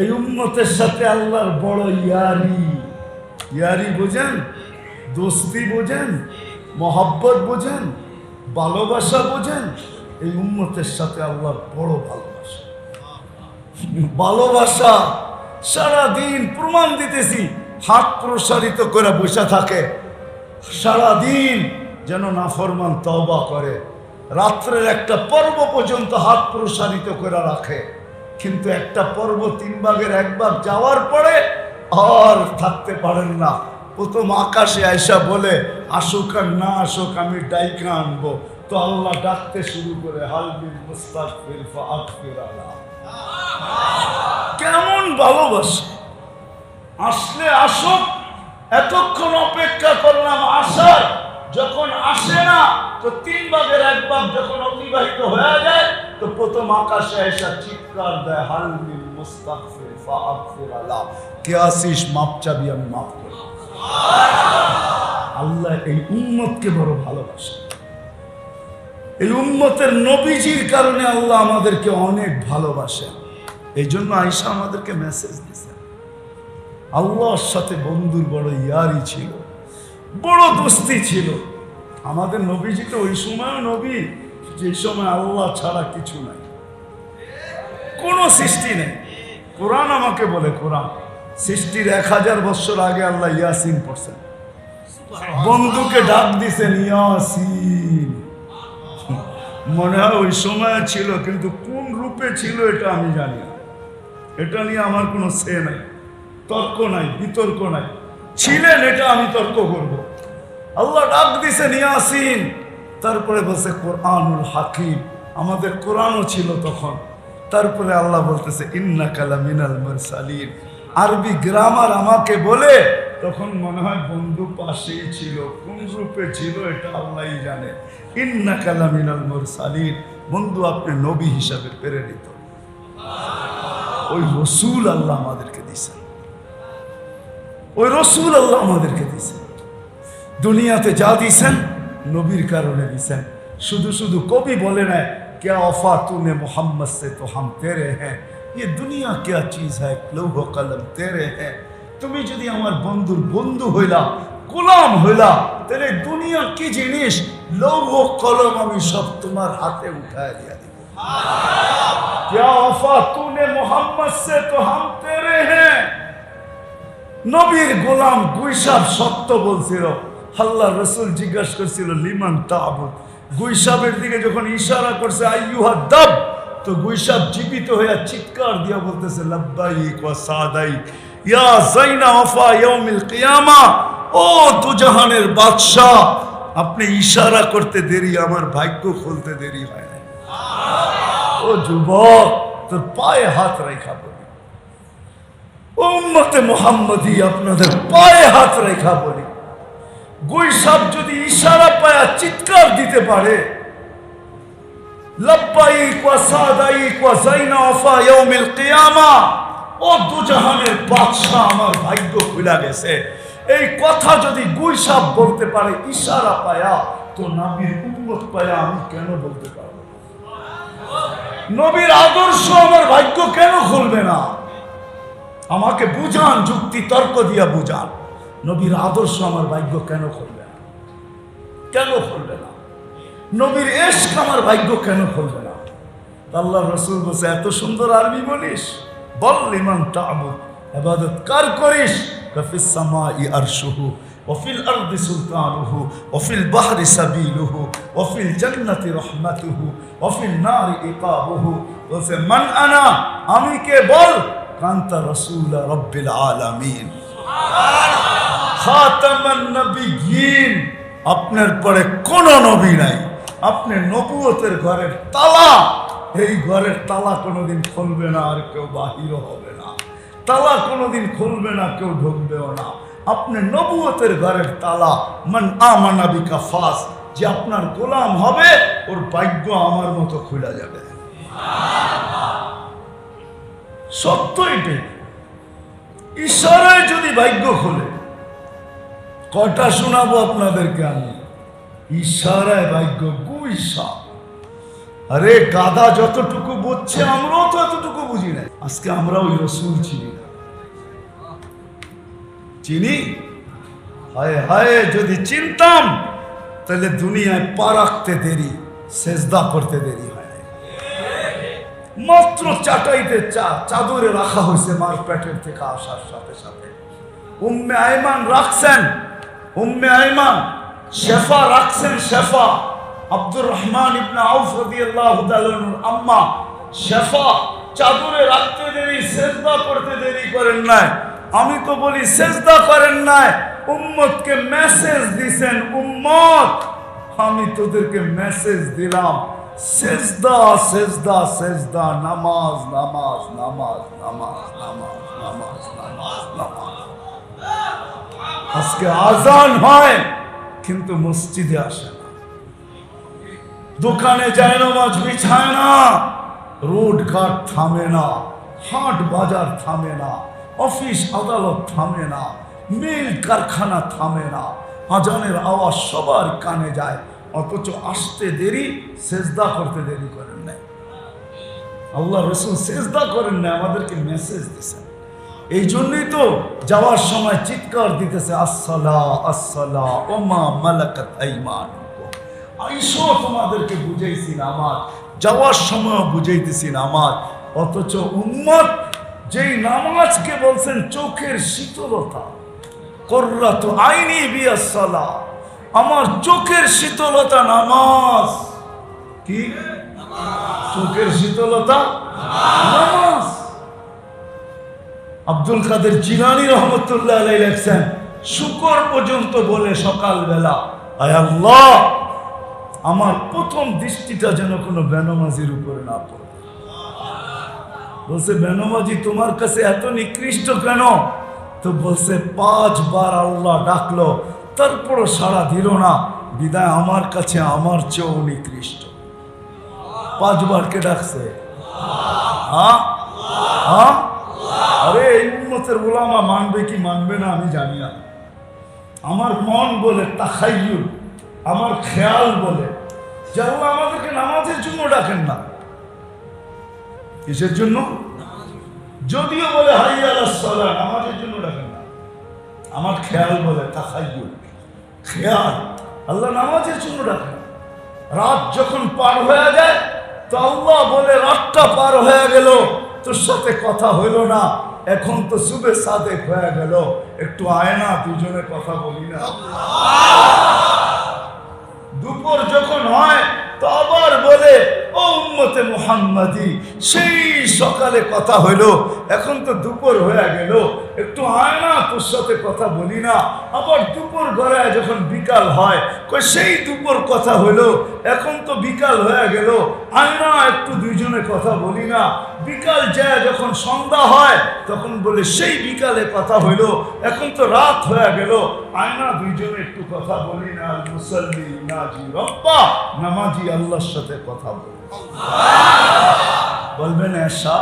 এই উম্মতের সাথে আল্লাহর বড় ইয়ারি। ইয়ারি বোঝেন? দোস্তি বোঝেন? মহব্বত বোঝেন? ভালোবাসা বোঝেন? এই উম্মতের সাথে আল্লাহর বড় ভালোবাসা। ভালোবাসা সারাদিন প্রমাণ দিতেছি, হাত প্রসারিত করে বসে থাকে, সারাদিন যেন নাফরমান তওবা করে, রাত্রের একটা পর্ব পর্যন্ত হাত প্রসারিত করে রাখে, কিন্তু একটা পর্ব 3 ভাগের 1 ভাগ যাওয়ার পরে আর থাকতে পারেন না। প্রথম আকাশে আয়সা বলে, আসুক আর না আসুক আমি ডাইকা আনবো। তো আল্লাহ ডাকতে শুরু করে, হালবিল মুস্তাগফির ফাগফির আলা। কেমন ভালোবাসে! আসলে আসুক, এতক্ষণ অপেক্ষা করলাম আসার, যখন আসে না তো 3 ভাগের 1 ভাগ যখন অতিবাহিত হয়ে যায় তো প্রথম আকাশে এসে চিৎকার দেয়, হালবিল মুস্তাগফির ফাগফির আলা। কে আসিস, মাপ চাবি, আমি মাফ করব। আল্লাহ এই উম্মতকে বড় ভালোবাসে। এই উম্মতের নবীজির কারণে আল্লাহ আমাদেরকে অনেক ভালোবাসেন। এই জন্য আয়েশা আমাদেরকে মেসেজ দিয়েছে, আল্লাহর সাথে বন্ধুর বড় ইয়ারি ছিল, বড় দোস্তি ছিল। আমাদের নবীজি তো ওই সময় নবী যে সময় আল্লাহ ছাড়া কিছু নাই, কোনো সৃষ্টি নেই। কোরআন আমাকে বলে, কোরআন সৃষ্টির 1000 বছর আগে আল্লাহ ইয়াসিন পড়ছেন, বন্ধুকে ডাক দিছেন ইয়াসিন। মনে হয় ওই সময় ছিল, কিন্তু কোন রূপে ছিল এটা আমি জানি না। এটা নিয়ে আমার কোনো সে নাই, তর্ক নাই, বিতর্ক নাই। ছিলেন, এটা আমি তর্ক করব। আল্লাহ ডাক দিছেন ইয়াসিন, তারপরে বলছে কোরআনুল হাকিম, আমাদের কোরআনও ছিল তখন। তারপরে আল্লাহ বলতেছে ইন্নাকা লামিনাল মুরসালিন। আরবি গ্রামার আমাকে বলে, তখন মনে হয় বন্ধু পাশেই ছিল, কোন রূপে ছিল এটা আল্লাহই জানে। ইন্নাকা লামিনাল মুরসালিন, বন্ধু আপনি নবী হিসাবে প্রেরিত। ওই রসুল আল্লাহ আমাদেরকে দিয়েছেন, ওই রসুল আল্লাহ আমাদেরকে দিয়েছেন। দুনিয়াতে যা দিয়েছেন নবীর কারণে দিয়েছেন। শুধু শুধু কবি বলে না, क्या वफा तूने मोहम्मद से तो हम तेरे हैं, ये दुनिया क्या चीज है, लौह कलम तेरे हैं। তুমি যদি আমার বন্ধুর বন্ধু হইলা, গোলাম হইলা, তাহলে দুনিয়া কি জিনিস, লৌহ কলম আমি সব তোমার হাতে উঠায় দিয়া দিব। क्या वफा तूने मोहम्मद से तो हम तेरे हैं। নবীর গোলাম গুইসাব সত্য বলছিল। আল্লাহ রসুল জিজ্ঞাসা করছিল লিমান তাবুদ। গুইসাবের দিকে যখন ইশারা করছে আইয়ুহা দাব, তো গুইসাব জীবিত হয়ে চিৎকার দিয়া বলতেছে লাব্বাইক ওয়া সাদাইক ইয়া যাইনা ওয়াফা ইয়াউমিল কিয়ামা। ও দুজাহানের বাদশা, আপনি ইশারা করতে দেরি, আমার ভাগ্য খুলতে দেরি হয় না। ও যুবক, তোর পায়ে হাত রেখা বলি, উম্মতে মুহাম্মদী আপনাদের পায়ে হাত রেখা বলি, গুইসাব যদি ইশারা পায়া চিৎকার দিতে পারে লাব্বাইক ওয়া সাদাইক ওয়া যাইনা ওয়াফা ইয়াউমিল কিয়ামা, ও দুজাহানের বাদশা আমার ভাগ্য খুলে গেছে, এই কথা যদি গুইসাব বলতে পারে ইশারা পায়া, তো নবীর উম্মত পায়া আমি কেন বলতে পারবো? নবীর আদর্শ আমার ভাগ্য কেন খুলবে না? আমাকে বুঝান, যুক্তি তর্ক দিয়া বুঝান, নবীর আদর্শ আমার ভাগ্য কেন খুলবে না? কেন খুলবে না? নবীর ইশক আমার ভাগ্য কেন খুলবে না? আল্লাহ রসুল বলছে, এত সুন্দর আরবি বলিস, বল লিমান তা'বুদ, ইবাদত কার করিস? ফিস সামাই আরশুহু ওয়া ফিল আরদি সুলতানুহু ওয়া ফিল বাহরি সাবিলুহু ওয়া ফিল জান্নাতি রাহমাতুহু ওয়া ফিল নারি ইকাবুহু। বলছে মান আনা, আমি কে? বল কান্তা রাসূল রাব্বিল আলামিন খাতামান নবিয়্যিন, আপনার পরে কোন নবী নাই, আপনি নবুয়তের ঘরের তালা, এই ঘরের তালা কোনোদিন খুলবে না, আর কেউ বাহিরও হবে না। তালা কোনোদিন খুলবে না, কেউ ঢুকবেও না। আপনি নবুয়তের ঘরের তালা। মান আমানা বিকা ফাস, যে আপনার গোলাম হবে ওর ভাগ্য আমার মতো খুলে যাবে। সত্য এটাই। ইশারায় যদি ভাগ্য খোলে, কটা শোনাবো আপনাদেরকে আমি? ইশারায় ভাগ্য। গুইসাব আরে গাধা যতটুকু বুঝছে আমরাও তো এতটুকু বুঝি না। আজকে আমরা ওই রসুল চিনি না। চিনি? হায় হায়, যদি চিনতাম তাহলে দুনিয়ায় পা রাখতে দেরি, সেজদা করতে দেরি হয় না। মাত্র চাটাইতে চাদরে রাখা হয়েছে মার পেটের থেকে আসার সাথে সাথে। উম্মে আইমান রাখছেন, উম্মে আইমান শেফা রাখছেন, শেফা আব্দুর রহমান ইবনে আউফ রাদিয়াল্লাহু তাআলা আম্মা শেফা চাদরে রাখতে দেরি, সেজদা করতে দেরি করেন নাই। আমি তো বলি সেজদা করেন নাই, উম্মতকে মেসেজ দিছেন, উম্মত আমি তোদেরকে মেসেজ দিলাম, সেজদা সেজদা সেজদা, নামাজ নামাজ নামাজ নামাজ নামাজ নামাজ নামাজ নামাজ। আজকে আজান হয় কিন্তু মসজিদে আসে না, দোকানে যায় নামাজ বিছায় না, রোড ঘাট থামে না, হাট বাজার থামে না, অফিস আদালত থামে না, মিল কারখানা থামে না, আজানের আওয়াজ সবার কানে যায়, অথচ আসতে দেরি, সেজদা করতে দেরি করেন নাই। আল্লাহ রসুল সেজদা করেন নাই, আমাদেরকে মেসেজ দিয়েছেন। এই জন্যই তো যাওয়ার সময় চিৎকার দিতেছে, আসসালা আসসালা ওমা মালাকাত আইমানুকুম। আইসো তোমাদেরকে বুঝাইছি নামাজ, যাওয়ার সময় বুঝাইতেছি নামাজ। অথচ উম্মত যেই নামাজকে বলছেন চোখের শীতলতা, কুররাতু আইনি বিয়াসসালা, আমার চোখের শীতলতা নামাজ। কি চোখের শীতলতা? নামাজ। আব্দুল কাদের জিলানী রহমতুল্লাহ আলাইহি লেখছেন, শুকর পর্যন্ত বলে সকালবেলা, আয় আল্লাহ আমার প্রথম দৃষ্টিটা যেন কোনো বেনামাজির উপরে না পড়ে। বলছে বেনামাজি তোমার কাছে এত নিকৃষ্ট কেন? তো বলছে 5 বার আল্লাহ ডাকলো, তারপরও সাড়া দিল না, বিদায় আমার কাছে আমার চেয়েও নিকৃষ্ট। 5 বার কে ডাকছে? হ্যাঁ হ্যাঁ। আরে এই উম্মতের উলামা মানবে কি মানবে না আমি জানি না। আমার মন বলে, তাখাইয়ুল, আমার খেয়াল বলে যে আল্লাহ আমাদেরকে নামাজের জন্য ডাকেন না। কিসের জন্য? যদিও বলে হাইয়া আলাস সালাহ, নামাজের জন্য ডাকেন না। আমার খেয়াল বলে, তাখাইয়ুল, খেয়াল, আল্লাহ নামাজের জন্য ডাকেন। রাত যখন পার হয়ে যায় তো আল্লাহ বলে, রাতটা পার হয়ে গেল, তোর সাথে কথা হইল না, এখন তো সুবে সাদেক হয়ে গেল, একটু আয় না, দুজনে কথা বলি না। দুপুর যখন হয় তো আবার বলে, ও উম্মতে মুহাম্মাদি, সেই সকালে কথা হইলো, এখন তো দুপুর হয়ে গেল, একটু আয় না, তোর সাথে কথা বলি না। আবার দুপুর গড়ায় যখন বিকাল হয়, কই সেই দুপুর কথা হইলো, এখন তো বিকাল হয়ে গেল, আয় না, একটু দুইজনে কথা বলি না। বিকাল যায় যখন সন্ধ্যা হয় তখন বলে, সেই বিকালে কথা হইলো, এখন তো রাত হয়ে গেল, আয় না, দুইজনে একটু কথা বলি না। মুসাল্লি নাজি রব্বা, নামাজি আল্লাহর সাথে কথা বলে। বলবেন এসা,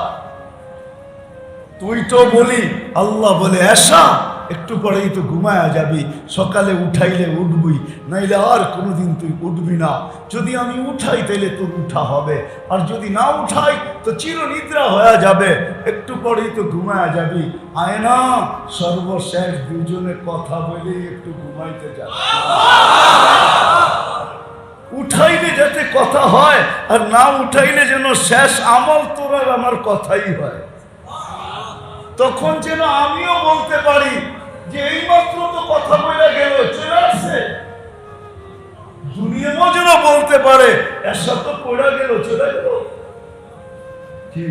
তুই তো বলি, আল্লাহ বলে এসা, একটু পরেই তো ঘুমায়া যাবি, সকালে উঠাইলে উঠবি, নাইলে আর কোনোদিন তুই উঠবি না। যদি আমি উঠাই তাইলে তোর উঠা হবে, আর যদি না উঠাই তো চিরনিদ্রা হয়ে যাবে, একটু পরেই তো ঘুমায়া যাবি। আয় না, সর্বশেষ দুজনে কথা বলেই একটু ঘুমাইতে যাবে। উঠাইলে যাতে কথা হয়, আর না উঠাইলে যেন শেষ আমল তোর আর আমার কথাই হয়। তখন যেন আমিও বলতে পারি যে এইমাত্র তো কথা বলে গেল, চলে আসছে। দুনিয়াও যেন বলতে পারে, এসা তো পড়ে গেল, চলে গেল। কি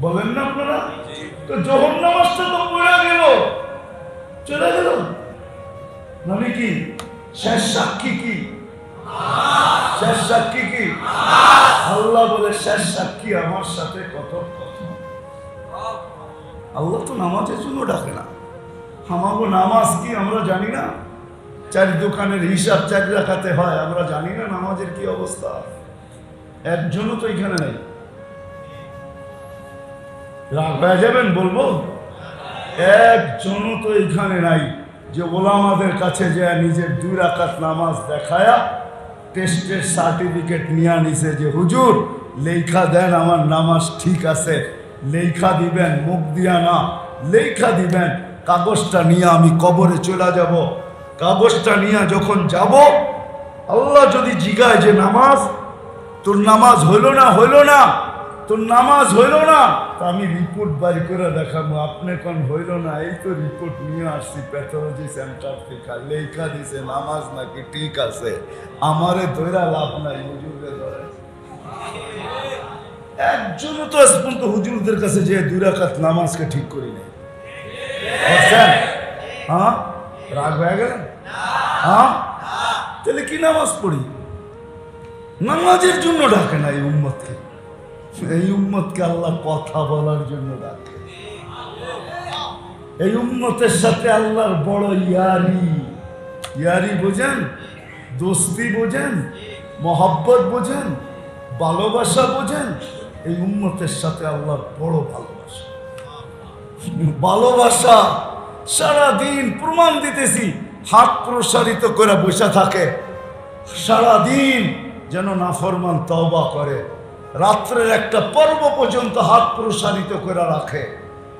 বলেন না আপনারা? তো জোহর নামাজটা তো পড়ে গেল, চলে গেল, মানে কি শেষ সাক্ষী কি? শেষ সাক্ষী কি? আল্লাহ বলে, শেষ সাক্ষী আমার সাথে কত কথা। আল্লাহ তো নামাজের জন্য ডাকে না। আমাগো নামাজ কি আমরা জানি না? 4 দোকানের হিসাব 4 রাখাতে হয়, আমরা জানি না নামাজের কি অবস্থা? একজনও তো এখানে নেই। রাগ হয়ে যাবেন বলবো, একজনও তো এখানে নাই যে ওলামাদের কাছে যে নিজের 2 রাকাত নামাজ দেখায়া টেস্টের সার্টিফিকেট নিয়ে নিছে যে হুজুর লেখা দেন আমার নামাজ ঠিক আছে, লেখা দিবেন, মুখ দিয়া না, লেখা দিবেন। কাগজটা নিয়ে আমি কবরে চলে যাব। কাগজটা নিয়ে যখন যাব, আল্লাহ যদি জিগায় যে নামাজ, তোর নামাজ হইল না, তোর নামাজ হইল না, তা আমি রিপোর্ট বাড়ি করে দেখাবো। আপনি কোন হইল না, এই তো রিপোর্ট নিয়ে আসছি প্যাথোলজি সেন্টার থেকে, লেখা দিছে নামাজ নাকি ঠিক আছে। আমারে ধৈরা লাভ নাই, হুজুরে ধরে। একজনও তো আজ পর্যন্ত হুজুরদের কাছে যে 2 রাকাত নামাজকে ঠিক করি নাই। হ্যাঁ, রাগ হয়ে গেলেন? হ্যাঁ, তাহলে কি নামাজ পড়ি? নামাজের জন্য ডাকে না এই উম্মতকে। এই উম্মতকে আল্লাহ কথা বলার জন্য ডাকে। এই উম্মতের সাথে আল্লাহর বড় ইয়ারি বোঝেন, দোস্তি বোঝেন, মহব্বত বোঝেন, ভালোবাসা বোঝেন। এই উম্মতের সাথে আল্লাহর বড় ভালোবাসা। সারাদিন প্রমাণ দিতেছি, হাত প্রসারিত করে বসে থাকে, সারাদিন যেন নাফরমান তওবা করে। রাত্রের একটা পর্ব পর্যন্ত হাত প্রসারিত করে রাখে,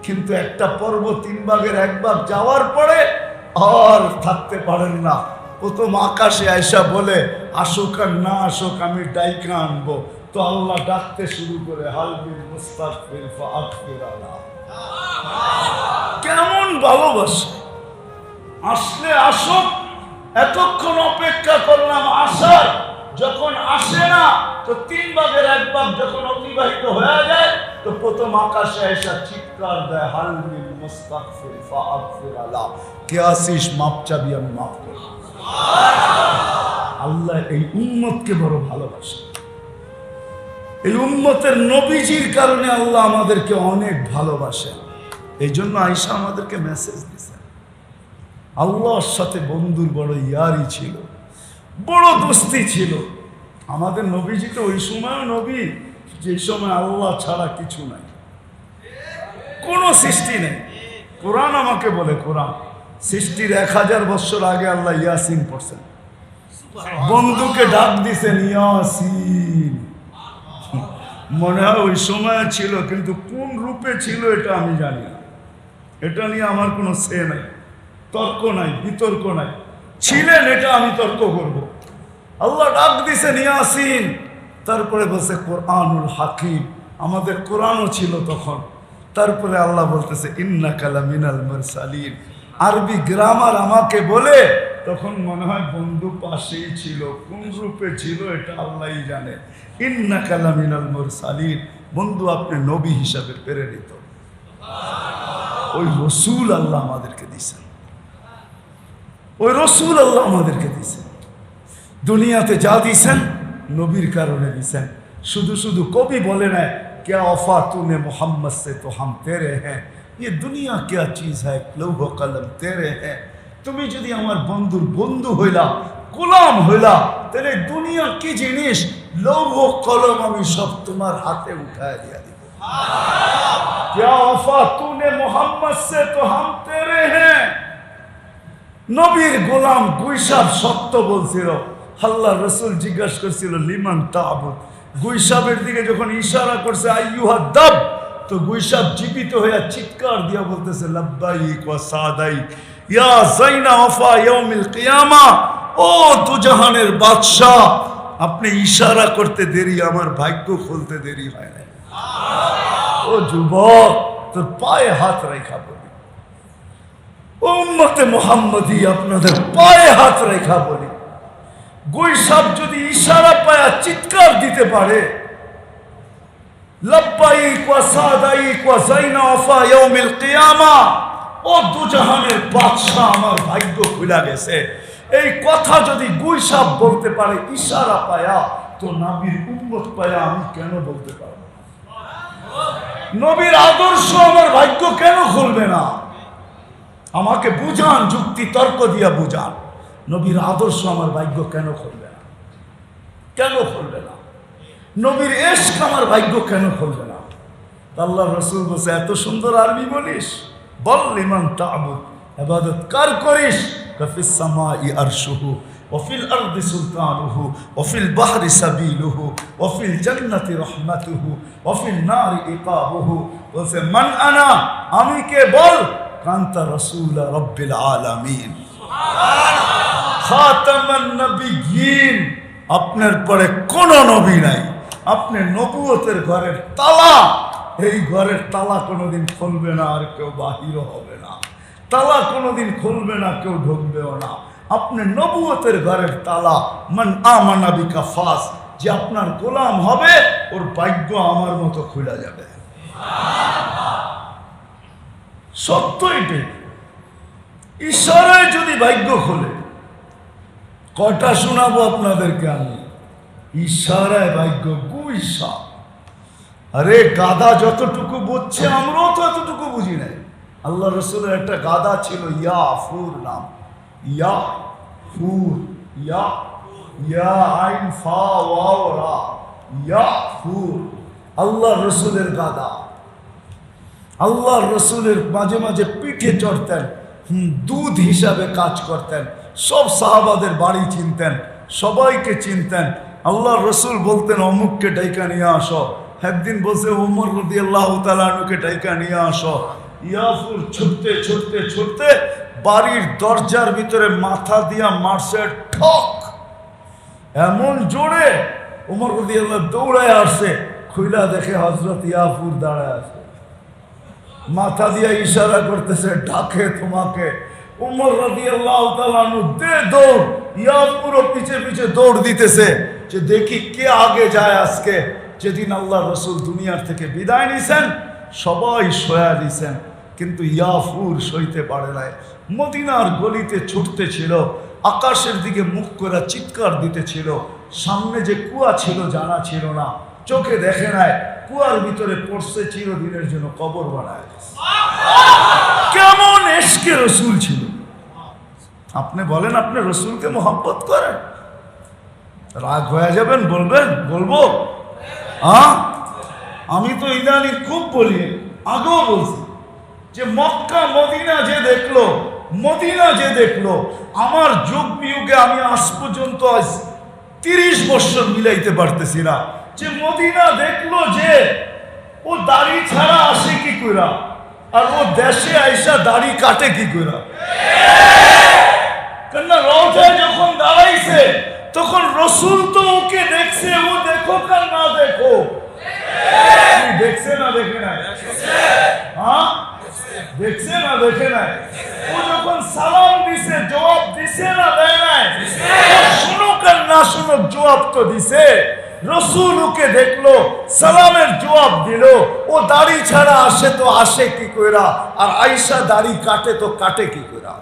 কিন্তু একটা পর্ব 3 ভাগের 1 ভাগ যাওয়ার পরে আর থাকতে পারেন না। প্রথম আকাশে আয়সা বলে, আসুক আর না আসুক আমি ডাইকা আনবো। তো আল্লাহ ডাকতে শুরু করে, হালবিল মুস্তাগফির ফাগফির আলা। কেমন ভালোবাসে! আসলে আসুক, এতক্ষণ অপেক্ষা করলাম আসার, যখন আসে না তো 3 ভাগের 1 ভাগ যখন অতিবাহিত হয়ে যায়, তো প্রথম আকাশে এসে চিৎকার দেয়, হালবিল মুস্তাগফির ফাগফির আলা। কে আসিস, মাপ চাবি, আমি মাফ করব। আল্লাহ এই উম্মতকে বড় ভালোবাসে। এই উম্মতের নবীজির কারণে আল্লাহ আমাদেরকে অনেক ভালোবাসেন। এই জন্য আয়েশা আমাদেরকে মেসেজ দিয়েছেন। আল্লাহর সাথে বন্ধুর বড় ইয়ারি ছিল, বড় দোস্তি ছিল। আমাদের নবীজি তো ওই সময়ও নবী যে সময় আল্লাহ ছাড়া কিছু নাই, কোনো সৃষ্টি নেই। কোরআন আমাকে বলে, কোরআন সৃষ্টির 1000 বছর আগে আল্লাহ ইয়াসিন পড়ছেন, বন্ধুকে ডাক দিছেন ইয়াসিন। মনে হয় ওই সময় ছিল, কিন্তু কোন রূপে ছিল এটা আমি জানি না। এটা নিয়ে আমার কোনো সে নাই, তর্ক নাই, বিতর্ক নাই। ছিলেন, এটা আমি তর্ক করব। আল্লাহ ডাক দিছেন ইয়াসিন, তারপরে বলছে কোরআনুল হাকিম। আমাদের কোরআনও ছিল তখন। তারপরে আল্লাহ বলতেছে ইন্নাকা লামিনাল মুরসালিন। আরবি গ্রামার আমাকে বলে, তখন মনে হয় বন্ধু পাশেই ছিল, কোন রূপে ছিল এটা আল্লাহই জানে। ইন্নাকা লামিনাল মুরসালিন, বন্ধু আপনি নবী হিসাবে প্রেরিত। ওই রসুল আল্লাহ আমাদেরকে দিয়েছেন, ওই রসুল আল্লাহ আমাদেরকে দিয়েছেন। দুনিয়াতে যা দিয়েছেন নবীর কারণে দিয়েছেন। শুধু শুধু কবি বলে না, क्या वफा तूने मोहम्मद से तो हम तेरे हैं, ये दुनिया क्या चीज है, लौह कलम तेरे हैं। তুমি যদি আমার বন্ধুর বন্ধু হইলা, গোলাম হইলা, তাহলে দুনিয়া কি জিনিস, লৌহ কলম আমি সব তোমার হাতে উঠায় দিয়া দিব। क्या वफा तूने मोहम्मद से तो हम तेरे हैं। নবীর গোলাম গুইসাব সত্য বলছিল। আল্লাহ রসুল জিজ্ঞাসা করছিল লিমান তাবুদ। গুইসাবের দিকে যখন ইশারা করছে আইয়ুহা দাব, তো গুইসাব জীবিত হয়ে চিৎকার দিয়া বলতেছে লাব্বাইক ওয়া সাদাইক ইয়া যাইনা ওয়াফা ইয়াউমিল কিয়ামা। ও দুজাহানের বাদশা, আপনি ইশারা করতে দেরি, আমার ভাগ্য খুলতে দেরি হয় না। ও যুবক, তোর পায়ে হাত রেখা বলি, উম্মতে মুহাম্মদী আপনাদের পায়ে হাত রেখা বলি, গুইসাব যদি ইশারা পায়া চিৎকার দিতে পারে লাব্বাইক ওয়া সাদাইক ওয়া যাইনা ওয়াফা ইয়াউমিল কিয়ামা, ও দুজাহানের বাদশা আমার ভাগ্য খুলে গেছে, এই কথা যদি গুইসাব বলতে পারে ইশারা পায়া, তো নবীর উম্মত পায়া আমি কেন বলতে পারব না? নবীর আদর্শ আমার ভাগ্য কেন খুলবে না? আমাকে বুঝান, যুক্তি তর্ক দিয়া বুঝান, নবীর আদর্শ আমার ভাগ্য কেন খুলবে না? কেন খুলবে না? নবীর ইশক আমার ভাগ্য কেন খুলবে না? আল্লাহ রসুল বলছে এত সুন্দর আরবি বলিস, বল লিমান তা'বুদ, ইবাদত কার করিস? কাফিস সামাই আরশুহু, ওয়াফিল আরদি সুলতানুহু ওয়াফিল বাহরি সাবিলুহু ওয়াফিল জান্নাতি রাহমাতুহু ওয়াফিল নারি ইকাবুহু। বলছে মান আনা, আমি কে বল? কান্তা রাসূল রাব্বিল আলামিন খাতামান নবিয়্যিন, আপনার পরে কোন নবী নাই, আপনি নবুয়তের ঘরের তালা, এই ঘরের তালা কোনোদিন খুলবে না, আর কেউ বাহির হবে না, তালা কোনোদিন খুলবে না, কেউ ঢুকবেও না। আপনি নবুয়তের ঘরের তালা। মান আমানা বিকা ফাস, যে আপনার গোলাম হবে ওর ভাগ্য আমার মতো খুলে যাবে। সত্য এটাই, ইশারায় যদি ভাগ্য খোলে। কটা শোনাবো আপনাদেরকে আমি? ইশারায় ভাগ্য, গুইসা। আরে গাধা যতটুকু বুঝছে আমরাও তো এতটুকু বুঝি নাই। আল্লাহ রসুলের একটা গাধা ছিল, ইয়াফুর নাম, ইয়াফুর, ইয়া ইয়া আইন ফা ওয়াও রা, ইয়াফুর। আল্লাহ রসুলের গাধা। আল্লাহ রসুলের মাঝে মাঝে পিঠে চড়তেন, দুধ হিসাবে কাজ করতেন, সব সাহাবাদের বাড়ি চিনতেন, সবাইকে চিনতেন। আল্লাহ রসুল বলতেন অমুককে ডাইকা নিয়ে আসো, একদিন বলছে ওমর রাদিয়াল্লাহু তাআলা আনহুকে ডাইকা নিয়ে আসো। ইয়াফুর ছুটতে ছুটতে ছুটতে বাড়ির দরজার ভিতরে মাথা দিয়া মারছে ঠক, এমন জোরে ওমর রাদিয়াল্লাহু দৌড়ায় আসছে, খুইলা দেখে হযরত ইয়াফুর দাঁড়ায় আছে, মাথা দিয়া ইশারা করতেছে ডাকে তোমাকে। ওমর রাদিয়াল্লাহু তাআলা আনহু দে দৌড়, ইয়াফুরও পিছে পিছে দৌড় দিতেছে যে দেখি কে আগে যায় আজকে। যেদিন আল্লাহ রসুল দুনিয়ার থেকে বিদায় নিছেন সবাই সয়া দিছেন, কিন্তু ইয়াফুর সইতে পারে নাই। মদিনার গলিতে ছুটতেছিল, আকাশের দিকে মুখ করে চিৎকার দিতেছিল। সামনে যে কুয়া ছিল জানা ছিল না, চোখে দেখে নাই, কুয়ার ভিতরে পড়ছে, চিরদিনের জন্য কবর বানায়। কেমন এশকে রসুল ছিল! আপনি বলেন আপনি রসুলকে মোহাব্বত করেন, রাগ হয়ে যাবেন, বলবেন বলবো? আমি তো ইদানিং খুব বলি, আগেও বলছি যে মক্কা মদিনা যে দেখলো, মদিনা যে দেখলো, আমার যুগ বিয়োগে আমি আজ পর্যন্ত 30 বছর মিলাইতে পারতেছি না। যে মদিনা দেখলো যে ও দাড়ি ছাড়া আসে কি কইরা, আর ও দেশে আইসা দাড়ি কাটে কি কইরা। কেননা রওজায় যখন দাঁড়াইছে তখন রসুল তো ওকে দেখছে, ও দেখো আর না দেখো, দেখছে না দেখে নাই? হ্যাঁ, দেখছে না দেখে নাই? ও যখন সালাম দিছে জবাব দিছে না দেয় নাই? শুনুক আর না শুনুক জবাব তো দিছে। রসুল ওকে দেখলো, সালামের জবাব দিল। ও দাড়ি ছাড়া আসে তো আসে কি কইরা, আর আয়েশা দাড়ি কাটে তো কাটে কি কইরা।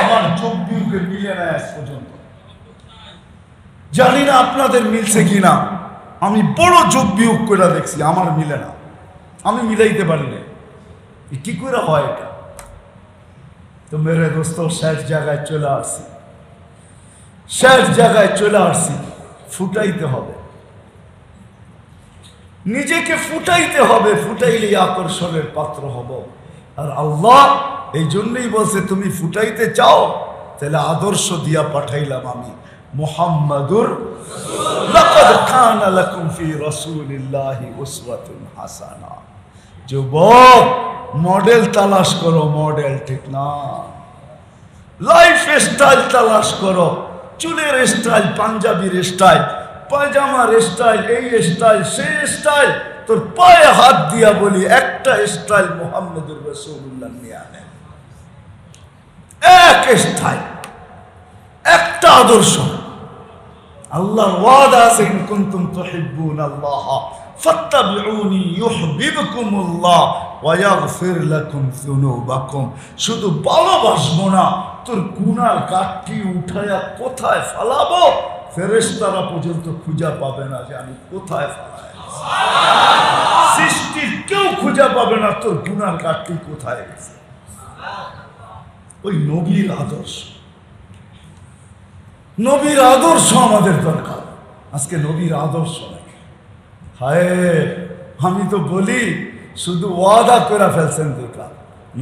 আমার চোখ বিয়োগে মিলে না আজ পর্যন্ত। জানি না আপনাদের মিলছে কিনা, আমি বড় যোগ বিয়োগ করে দেখছি, আমার মিলে না, আমি মিলাইতে পারি না। কি করে হয় এটা? তো মেরে দোস্ত, শেষ জায়গায় চলে আসছি, শেষ জায়গায় চলে আসছি। ফুটাইতে হবে, নিজেকে ফুটাইতে হবে, ফুটাইলে আকর্ষণের পাত্র হব। আর আল্লাহ এই জন্যই বলছে তুমি ফুটাইতে চাও, তাহলে আদর্শ দিয়া পাঠাইলাম আমি, মুহাম্মাদুর লাকাদ কানা লাকুম ফি রাসূলিল্লাহি উসওয়াতুন হাসানা। যুবক, মডেল তালাশ করো, মডেল ঠিক না, লাইফ স্টাইল তালাশ করো, চুলের স্টাইল, পাঞ্জাবির স্টাইল, পায়জামার স্টাইল, এই স্টাইল সেই স্টাইল। তোর পায়ে হাত দিয়া বলি, একটা স্টাইল মুহাম্মাদুর রাসূলুল্লাহ নিয়ে আনে, এক স্টাইল, একটা আদর্শ। আল্লাহর ওয়াদা আছে, ইন কুনতুম তুহিব্বুনাল্লাহ ফাত্তাবিউনি ইউহিব্বুকুমুল্লাহ ওয়া ইয়াগফির লাকুম যুনুবাকুম। শুধু ভালোবাসবো না, তোর গুনার গাঁটটি উঠায়া কোথায় ফালাবো ফেরেশতারা পর্যন্ত খুঁজে পাবে না যে আমি কোথায় ফালাই। সৃষ্টির কেউ খুঁজে পাবে না তোর গুনার গাঁটটি কোথায় গেছে। ওই নবীর আদর্শ, নবীর আদর্শ আমাদের দরকার। আজকে নবীর আদর্শ নাকি? হায়, আমি তো বলি শুধু ওয়াদা করে ফেলছেন দেখা,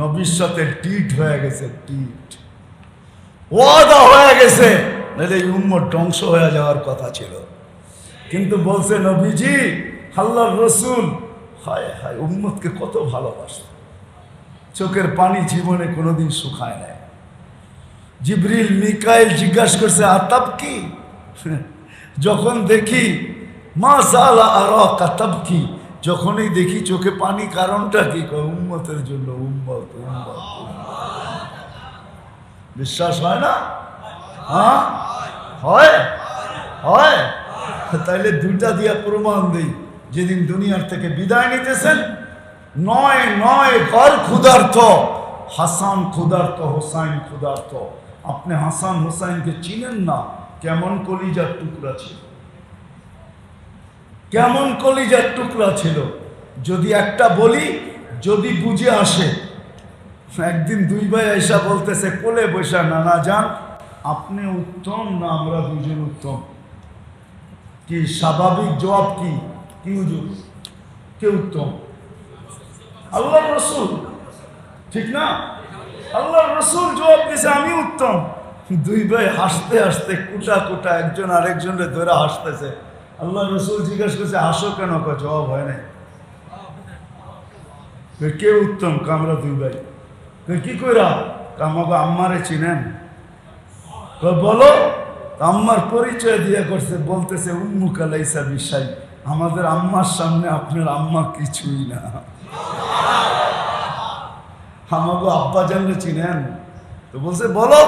নবীর সাথে টিট হয়ে গেছে, টিট ওয়াদা হয়ে গেছে। নাহলে এই উম্মত ধ্বংস হয়ে যাওয়ার কথা ছিল। কিন্তু বলছে নবীজি আল্লাহর রসুল হায় হায় উম্মতকে কত ভালোবাসে, চোখের পানি জীবনে কোনোদিন শুকায় নাই। জিবরিল মিকাইল জিজ্ঞাসা করছে আতাব কি? যখন দেখি মা সালা আর কাতাব কি, যখনই দেখি চোখে পানি, কারণটা কি? উম্মতের জন্য। উম্মত উম্মত বিশ্বাস হয় না? হ্যাঁ হয় হয়। তাইলে দুইটা দিয়া প্রমাণ দেই। যেদিন দুনিয়ার থেকে বিদায় নিতেছেন, নয় ঘর ক্ষুধার্ত, হাসান ক্ষুধার্ত, হোসাইন ক্ষুধার্ত। আপনি হাসান হোসাইনকে চিনেন না, কেমন কলিজার টুকরা ছিল, কেমন কলিজার টুকরা ছিল। যদি একটা বলি, যদি বুঝে আসে। একদিন দুই ভাই আইসা বলতেছে কোলে বৈশা, নানা যান আপনি উত্তম না আমরা দুজন উত্তম? কি স্বাভাবিক জবাব? কি কি হুজুর, কে উত্তম? আল্লাহ রসুল, ঠিক না? আল্লাহ রসুল জবাব দিছে আমি উত্তম। দুই ভাই হাসতে হাসতে কুটা কুটা একজন আরেকজনের ধরে হাসতেছে। আল্লাহ রসুল জিজ্ঞেস করছে হাসো কেন? জবাব হয় নাই। কে উত্তম? আমরা দুই ভাই। কি কইরা? আমাকে আম্মারে চিনেন? বলো। আম্মার পরিচয় দিয়ে করছে, বলতেছে উম্মু কালাইসা বিশাই, আমাদের আম্মার সামনে আপনার আম্মা কিছুই না। আমাকে আব্বা জানলে চিনেন? তো বলছে বলো।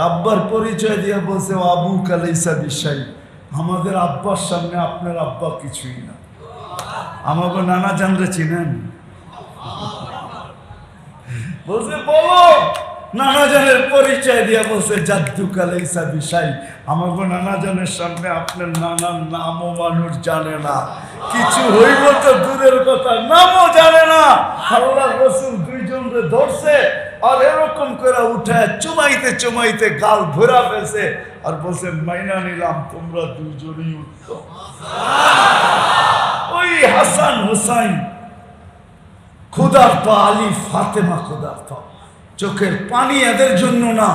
আব্বার পরিচয় দিয়ে বলছে ও আবু কালাইসা বিশাই, আমাদের আব্বার সামনে আপনার আব্বা কিছুই না। আমাকে নানা জানলে চিনেন? বলছে বলো। নানা জানের পরিচয় দিয়া বলছে জাদ্দু কালাইসা বিশাই, আমাকে নানা জানের সামনে আপনার নানার নামও মানুষ জানে না, কিছু হইব তো দূরের কথা, নামও জানে না। আল্লাহ রসুল দুইজনকে ধরছে আর এরকম করে উঠে চুমাইতে চুমাইতে গাল ভরা ফেলছে আর বলছে মাইনা নিলাম তোমরা দুইজনই উত্তম। ওই হাসান হুসাইন ক্ষুধার্ত, আলী ফাতেমা ক্ষুধার্ত, চোখের পানি এদের জন্য না,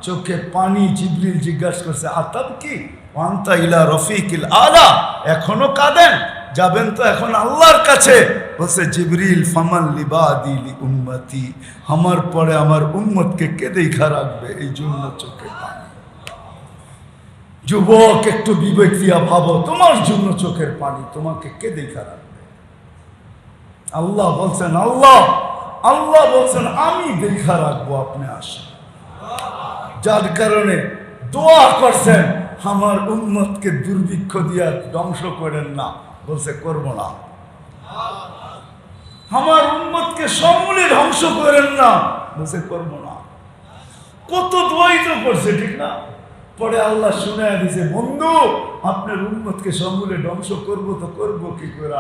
চোখে পানি। জিবরিল জিজ্ঞাসা করছে আতাব কি? ওয়ান্তা ইলা রফিকিল আলা, এখনো কাঁদেন? যাবেন তো এখন আল্লাহর কাছে। বলছে জিবরিল ফামান লিবাদি লি উম্মতি, আমার পরে আমার উম্মতকে কে দেখা রাখবে, এই জন্য চোখে পানি। যুবক একটু বিবেক দিয়া ভাবো, তোমার জন্য চোখের পানি, তোমাকে কে দেখা রাখবে? আল্লাহ বলছেন, আল্লাহ বলছেন আমি দেখা রাখবো, আপনি আসেন। যার কারণে দোয়া করছেন আমার উম্মতকে দুর্ভিক্ষ দিয়া ধ্বংস করেন না। বলছে করব না। আমার উম্মতকে সমূলে ধ্বংস করেন না। বলছে করব না। কত দোয়াই তো করছে, ঠিক না? পরে আল্লাহ শুনে দিছে, বন্ধু আপনার উম্মতকে সমূলে ধ্বংস করবো তো করবো কি করে?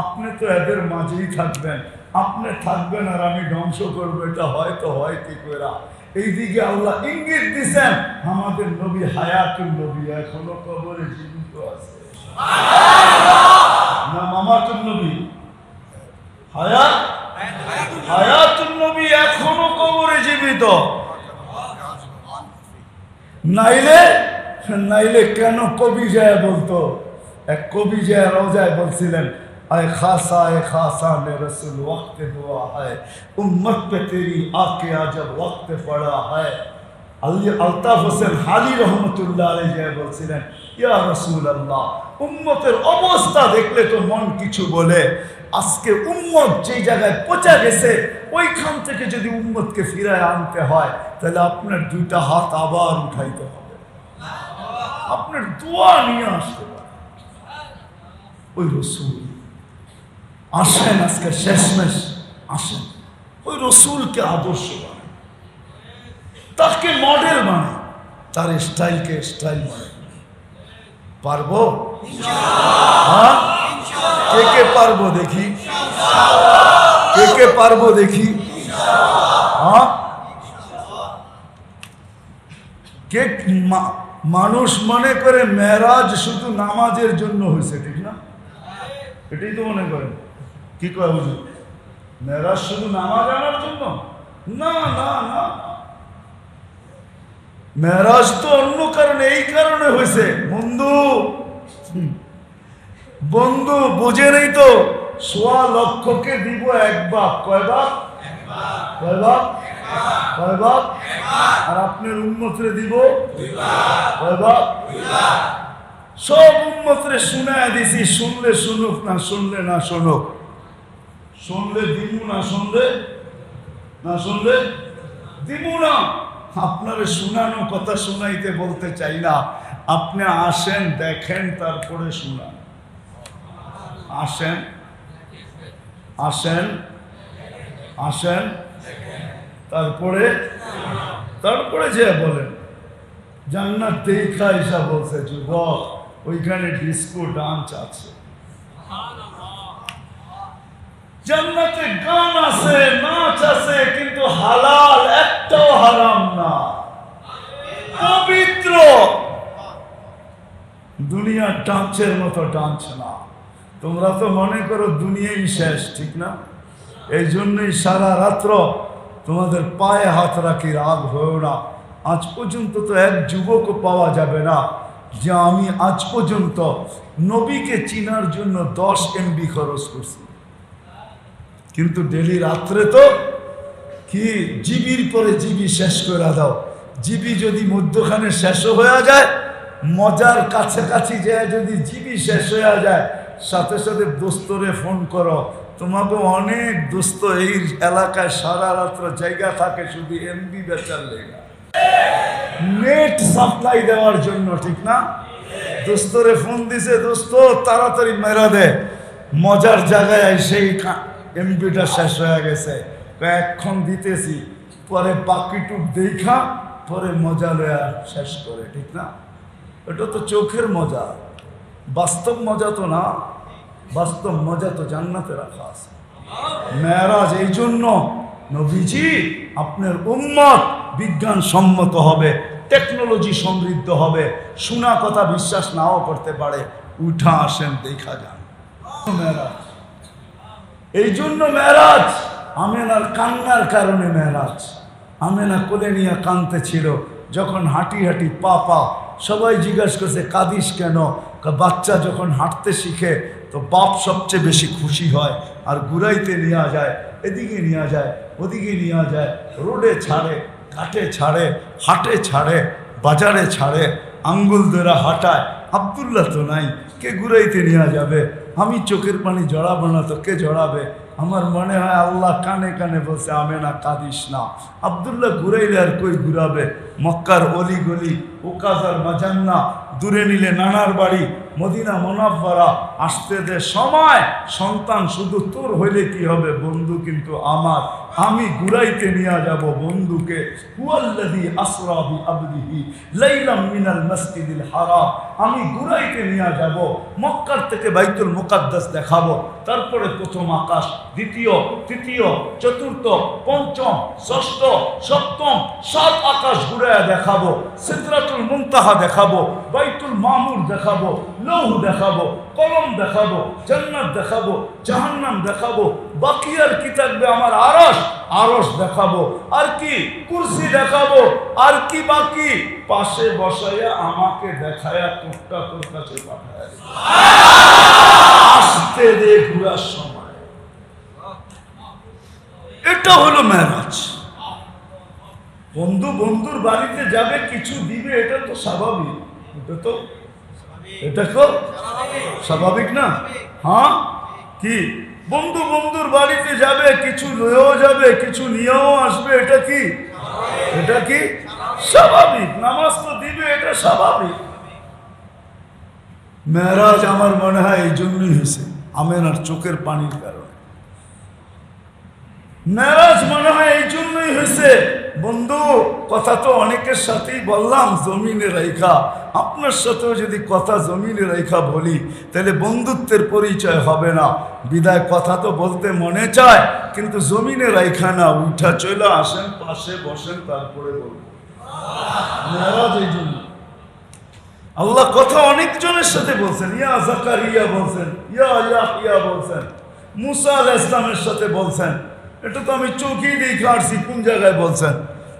আপনি তো এদের মাঝেই থাকবেন, আপনি থাকবেন আর আমি ধ্বংস করবো, এটা হয়তো হয় কি করে? এইদিকে আল্লাহ ইঙ্গিত দিছেন আমাদের নবী হায়াতুল নবী এখনো কবরে জীবিত আছে। না মামাতুল নবী, হায়াতুল নবী এখনো কবরে জীবিত। নাইলে কেন কবি যায় বলতো? এক কবি যায় রোজায় বলছিলেন आए खासा में रसूल वक्त हुआ है उम्मत पे तेरी आके आ जब वक्त पड़ा है। আলতাফ হোসেন হালি রহমতুল্লাহ আলাইহি বলছিলেন ইয়া রাসূলুল্লাহ, উম্মতের অবস্থা দেখলে তো মন কিছু বলে। আজকে উম্মত যেই জায়গায় পৌঁছে গেছে, ওইখান থেকে যদি উম্মতকে ফিরায় আনতে হয় তাহলে আপনার দুইটা হাত আবার উঠাইতে হবে, আপনার দোয়া নিয়ে আসতে হবে। ওই রসুল আসেন, আজকে শেষমেশ আসেন, ওই রসুলকে আদর্শ বানায়, তাকে মডেল বানায়, তার স্টাইলকে স্টাইল বানায়। পারবো? হ্যাঁ, কে কে পারবো দেখি, কে কে পারবো দেখি। হ্যাঁ, কে মানুষ মনে করে মেরাজ শুধু নামাজের জন্য হয়েছে, ঠিক না? এটাই তো মনে করেন। কি কয় হুজুর, মেরাজ শুধু নামাজ আনার জন্য? না না না, মেরাজ তো অন্য কারণে, এই কারণে হয়েছে। বন্ধু বন্ধু বুঝে নেই তো, 1.25 লক্ষকে দিব এক বাপ। কয় বাপ? কয় বাপ? কয় বাপ? আর আপনার উম্মতরে দিব কয় বাপ? সব উম্মতরে শুনায় দিছি, শুনলে শুনুক, না শুনলে না শুনুক। শুনলে দিব, না শুনলে না শুনলে দিব না। আপনারে শুনানো কথা শুনাইতে বলতে চাই না, আপনি আসেন, দেখেন, তারপরে শুনান। আসেন আসেন আসেন, তারপরে যে বলেন। জান্নাত দেখা এসা বলছে যুবক, ওইখানে ডিস্কো ডান্স আছে, জান্নাতে গান আছে, নাচ আছে, কিন্তু হালাল একটাও হারাম না, পবিত্র। দুনিয়ার ডান্সের মতো ডান্স না। তোমরা তো মনে করো দুনিয়াই শেষ, ঠিক না? এই জন্যই সারা রাত্র তোমাদের পায়ে হাত রাখি, রাগ হয়েও না। আজ পর্যন্ত তো এক যুবকও পাওয়া যাবে না যে আমি আজ পর্যন্ত নবীকে চিনার জন্য 10 MB খরচ করছি, কিন্তু ডেলি রাত্রে তো কি জিবির পরে জিবি শেষ করে দাও। জিবি যদি মধ্যখানে শেষ হয়ে যায়, মজার কাছাকাছি যায়, যদি জিবি শেষ হয়ে যায়, সাথে সাথে দোস্তরে ফোন করো। তোমাকে অনেক দোস্ত এই এলাকায় সারা রাত্র জায়গা থাকে শুধু MB বেচার লেগে, নেট সাপ্লাই দেওয়ার জন্য, ঠিক না? দোস্তরে ফোন দিছে, দোস্ত তাড়াতাড়ি মেরা দে, মজার জায়গায় সেই MBটা শেষ হয়ে গেছে, কয়েকক্ষণ দিতেছি, পরে বাকিটুক দেখা পরে মজা লয়া শেষ করে, ঠিক না? এটা তো চোখের মজা, বাস্তব মজা তো না। বাস্তব মজা তো জান্নাতে রাখা আছে। মেরাজ এই জন্য নবীজি আপনার উম্মত বিজ্ঞান সম্মত হবে, টেকনোলজি সমৃদ্ধ হবে, শোনা কথা বিশ্বাস নাও করতে পারে, উঠা আসেন দেখা যান। মেরাজ এই জন্য মেরাজ, আমেনার কান্নার কারণে মেরাজ। আমেনা কোলে নিয়ে কাঁদতে ছিল, যখন হাঁটি হাঁটি পা পা, সবাই জিজ্ঞাসা করছে কাঁদিস কেন? বাচ্চা যখন হাঁটতে শিখে তো বাপ সবচেয়ে বেশি খুশি হয়, আর ঘুরাইতে নেওয়া যায়, এদিকে নেওয়া যায়, ওদিকে নেওয়া যায়, রোডে ছাড়ে, ঘাটে ছাড়ে, হাটে ছাড়ে, বাজারে ছাড়ে, আঙ্গুল ধরে হাঁটায়। আব্দুল্লাহ তো নাই, কে ঘুরাইতে নেওয়া যাবে? আমি চোখের পানি জড়াবো না তো কে জড়াবে? আমার মনে হয় আল্লাহ কানে কানে বলছে আমেনা কাঁদিস না। আব্দুল্লাহ ঘুরাইলে আর কই ঘুরাবে? মক্কার অলি গলি, ওকাজার মাজান্না, দূরে নিলে নানার বাড়ি, মদিনা মুনাফফারা, আসতে দে সময়। সন্তান শুধু তোর হইলে কি হবে, বন্ধু কিন্তু আমার। আমি ঘুরাইতে নিয়ে যাব বন্ধুকে। হুয়াল্লাযী আসরা বিআবদিহি লাইলাম মিনাল মাসজিদিল হারাম। আমি ঘুরাইতে নিয়ে যাব, মক্কার থেকে বাইতুল মুকাদ্দাস দেখাবো, তারপরে প্রথম আকাশ, দ্বিতীয়, তৃতীয়, চতুর্থ, পঞ্চম, ষষ্ঠ, সপ্তম, 7 আকাশ ঘুরাইয়া দেখাবো, সিদরাতুল মুনতাহা দেখাবো, বাইতুল মামুর দেখাবো, লৌহ দেখাবো, কলম দেখাবো, জান্নাত দেখাবো, জাহান্নাম দেখাবো, বাকি আর কি থাকবে? আমার আরশ দেখাবো, আর কি কুরসি দেখাবো, আর কি বাকি? পাশে বসাইয়া আমাকে দেখায়া কোটটা তোর কাছে পাঠায় আসতে দে ঘুরার সময়। এটা হলো মেরাজ। বন্ধু বন্ধুর বাড়িতে যাবে, কিছু দিবে, এটা তো স্বাভাবিক। এটা তো স্বাভাবিক না? হ্যাঁ, কি বন্ধু বন্ধুর বাড়িতে যাবে, কিছু লয়েও যাবে, কিছু নিয়েও আসবে, এটা কি স্বাভাবিক। নামাজ তো দিবে, এটা স্বাভাবিক। মেরাজ আমার মনে হয় এই জন্যই হয়েছে, আমেনার চোখের পানির কারণে। মেরাজ মনে হয় এই জন্যই হয়েছে। বন্ধু কথা তো অনেকের সাথেই বললাম জমিনে রাইখা, আপনার সাথেও যদি কথা জমিনে রাইখা বলি তাহলে বন্ধুত্বের পরিচয় হবে না। বিদায় কথা তো বলতে মনে চায়, কিন্তু জমিনে রাইখা না, উঠা চলে আসেন, পাশে বসেন, তারপরে বলবো। মেরাজ এই জন্য আল্লাহ কথা অনেকজনের সাথে বলছেন, ইয়া জাকারিয়া বলছেন, ইয়া ইয়াহইয়া বলছেন, মুসা আলাইহিস সালামের সাথে বলছেন। এটা তো আমি চোখেই দেখে আসছি। কোন জায়গায় বলছেন?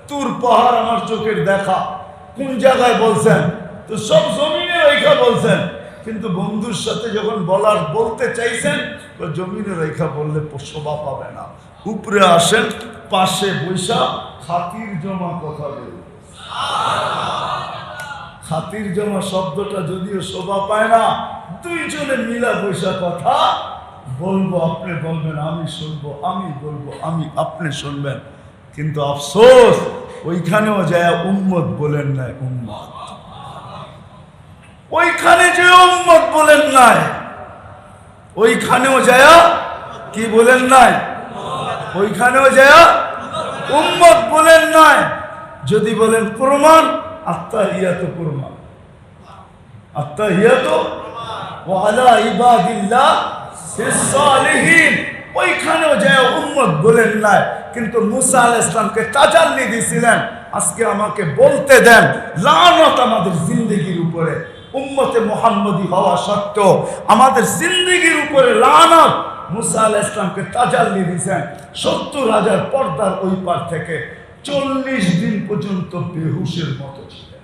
তুর পাহাড় আমার চোখের দেখা। কোন জায়গায় বলছেন? তো সব জমিনে রেখা বলছেন, কিন্তু বন্ধুর সাথে যখন বলতে চাইছেন তো জমিনে রেখা বললে শোভা পাবে না। উপরে আসেন, পাশে বৈশা খাতির জমা কথা বলবে। খাতির জমা শব্দটা যদিও শোভা পায় না, দুইজনে মিলা বৈশা কথা বলবো। আপনি বলবেন আমি শুনবো, আমি বলবো আপনি শুনবেন। কিন্তু আফসোস, ওইখানেও যায় উম্মত বলেন নাই। উম্মত ওইখানে যে উম্মত বলেন নাই, ওইখানেও যায় কি বলেন নাই? ওইখানেও যায় উম্মত বলেন নাই। যদি বলেন প্রমাণ, আত্তাহিয়াতু প্রমাণ, আত্তাহিয়াতু ওয়া আলা ইবাদিল্লাহ সালিহিন, ওইখানেও যায় উম্মত বলেন নাই। কিন্তু মুসা আলাইহিস সালামকে তাজাল্লি দিয়েছিলেন। আজকে আমাকে বলতে দেন, লানত আমাদের জিন্দেগির উপরে, উম্মতে মুহাম্মদী হওয়া সত্ত্বেও আমাদের জিন্দেগির উপরে লানত। মুসা আলাইহিস সালামকে তাজাল্লি দিয়েছেন 70,000 পর্দার ওই পার থেকে 40 দিন পর্যন্ত বেহুশের মতো ছিলেন,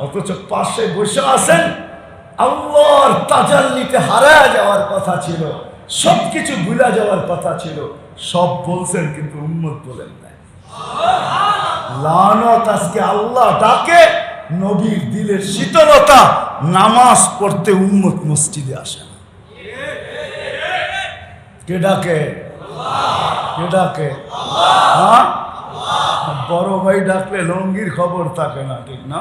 অথচ পাশে বসে আছেন। আল্লাহর তাজাল্লিতে হারায় যাওয়ার কথা ছিল, সবকিছু ভুলা যাওয়ার কথা ছিল, সব বলছেন কিন্তু উম্মত বলেন নাই। লানত আজকে আল্লাহ ডাকে, নবীর দিলের শীতলতা, নামাজ পড়তে উম্মত মসজিদে আসে না। কে ডাকে? কে ডাকে? হ্যাঁ, বড় ভাই ডাকলে লঙ্গির খবর থাকে না, ঠিক না?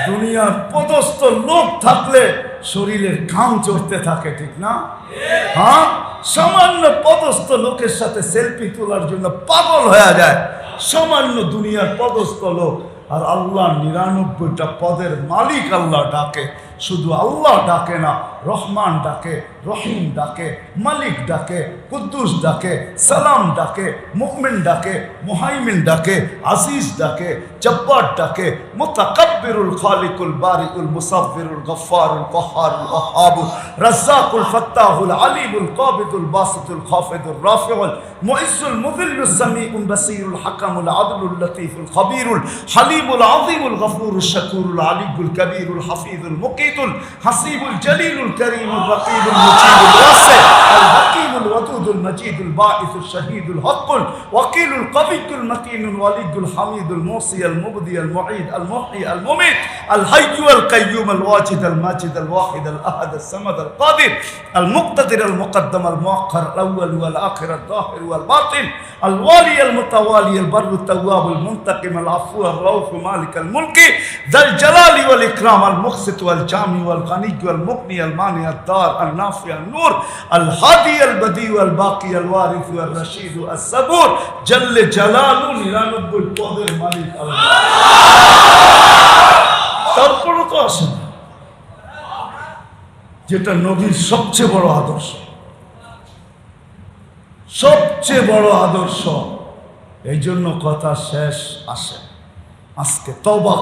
দুনিয়ার পদস্থ লোক থাকলে শরীরের ঘাম চড়তে থাকে, ঠিক না? হ্যাঁ, সামান্য পদস্থ লোকের সাথে সেলফি তোলার জন্য পাগল হয়ে যায়, সামান্য দুনিয়ার পদস্থ লোক। আর আল্লাহ 99টা পদের মালিক আল্লাহ ডাকে। শুধু আল্লাহ ডাকে না, রহমান ডাকে, রহিম ডাকে, মালিক ডাকে, কুদ্দুস ডাকে, সালাম ডাকে, মুমিন ডাকে, মুহাইমিন ডাকে, আজিজ ডাকে, জব্বার ডাকে, মুতাকাব্বিরুল খালিকুল বারিকুল মুসাব্বিরুল গফফারুল কহ্হারুল ওয়াহ্হাব রাজ্জাকুল ফাত্তাহুল আলিমুল কাবিদুল বাসিতুল খাফিদুর রাফিউল মুইজ্জুল মুযিল্লুস সামিউল বাসীরুল হাকামুল আদলুল লতীফুল খবীরুল হালিমুল আযীমুল গফুরুশ শাকুরুল আলিয়ুল কবীরুল হাফিজুল মুকিতুল হাসিবুল জলিলুল করিমুল রকিবুল মুজিবুল ওয়াসি আল হাকিমুল ওয়াদুদুল মজিদুল বাঈসুল শহীদুল হকুল ওয়াকিলুল কবিয়ুল মতিনুল ওয়ালিদুল হামিদুল মুসি আল মুবদি আল মুঈদ আল মুহয়ি আল মুমিত আল হাইয়্যু আল কাইয়্যুম আল ওয়াজিদ আল মাজিদ আল ওয়াহিদ আল আহাদ আল সামাদ আল কাদির আল মুক্তাদির আল মুকদ্দম আল মুআখ্খার আল আউয়াল ওয়াল আখির আল যাহির ওয়াল বাতিন আল ওয়ালি আল মুতাওয়ালি আল বাররু আল তাওয়াব আল মুনতাকিম আল আফু আল রাউফ মালিক আল মুলকি যাল জালালি ওয়াল ইকরাম আল মুকসিত ওয়াল জামি ওয়াল গানি ওয়াল মুগনি আল মানি আল দার আল নাফি আল নূর আল হাদি আল বদি ওয়াল বাকি আল ওয়ারিস ওয়াল রশিদ আল সাবুর জাল্লে জালালু 99 পদের মালিক আল্লাহ। তারপরে তো আসেন যেটা নবীর সবচেয়ে বড় আদর্শ, সবচেয়ে বড় আদর্শ। এই জন্য কথা শেষ আসে আজকে তওবা